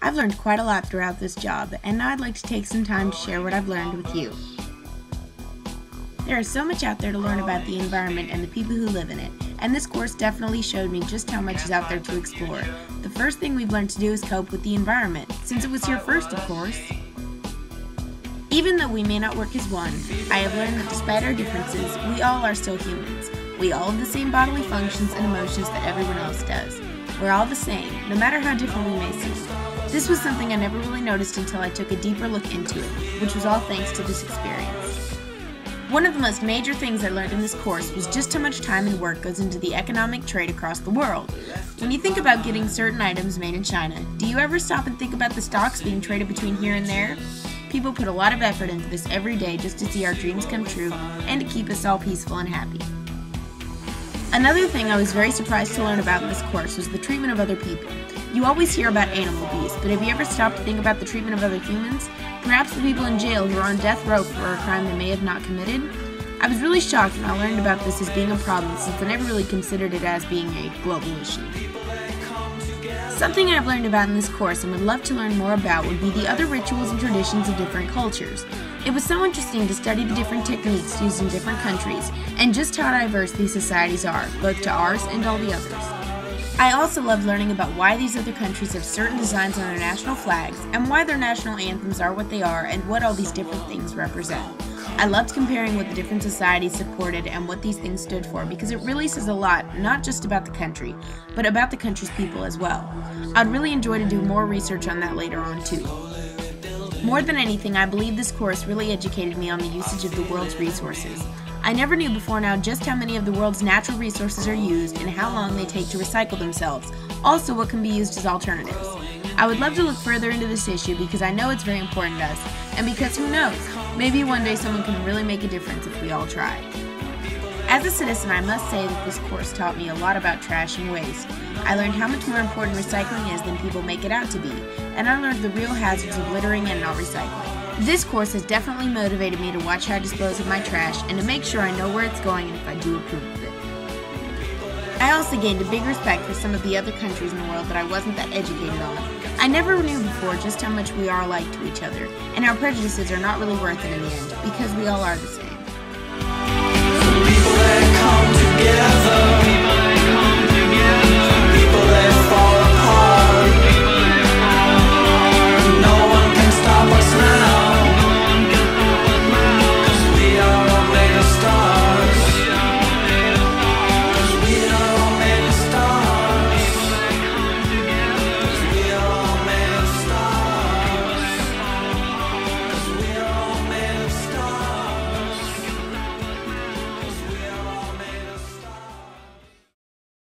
I've learned quite a lot throughout this job, and now I'd like to take some time to share what I've learned with you. There is so much out there to learn about the environment and the people who live in it, and this course definitely showed me just how much is out there to explore. The first thing we've learned to do is cope with the environment, since it was here first, of course. Even though we may not work as one, I have learned that despite our differences, we all are still humans. We all have the same bodily functions and emotions that everyone else does. We're all the same, no matter how different we may seem. This was something I never really noticed until I took a deeper look into it, which was all thanks to this experience. One of the most major things I learned in this course was just how much time and work goes into the economic trade across the world. When you think about getting certain items made in China, do you ever stop and think about the stocks being traded between here and there? People put a lot of effort into this every day just to see our dreams come true and to keep us all peaceful and happy. Another thing I was very surprised to learn about in this course was the treatment of other people. You always hear about animal abuse, but have you ever stopped to think about the treatment of other humans? Perhaps the people in jail who are on death row for a crime they may have not committed? I was really shocked when I learned about this as being a problem, since I never really considered it as being a global issue. Something I've learned about in this course and would love to learn more about would be the other rituals and traditions of different cultures. It was so interesting to study the different techniques used in different countries, and just how diverse these societies are, both to ours and all the others. I also loved learning about why these other countries have certain designs on their national flags, and why their national anthems are what they are, and what all these different things represent. I loved comparing what the different societies supported and what these things stood for, because it really says a lot, not just about the country, but about the country's people as well. I'd really enjoy to do more research on that later on too. More than anything, I believe this course really educated me on the usage of the world's resources. I never knew before now just how many of the world's natural resources are used and how long they take to recycle themselves, also what can be used as alternatives. I would love to look further into this issue because I know it's very important to us, and because who knows, maybe one day someone can really make a difference if we all try. As a citizen, I must say that this course taught me a lot about trash and waste. I learned how much more important recycling is than people make it out to be, and I learned the real hazards of littering and not recycling. This course has definitely motivated me to watch how I dispose of my trash and to make sure I know where it's going and if I do approve of it. I also gained a big respect for some of the other countries in the world that I wasn't that educated on. I never knew before just how much we are alike to each other, and our prejudices are not really worth it in the end, because we all are the same. People that come together.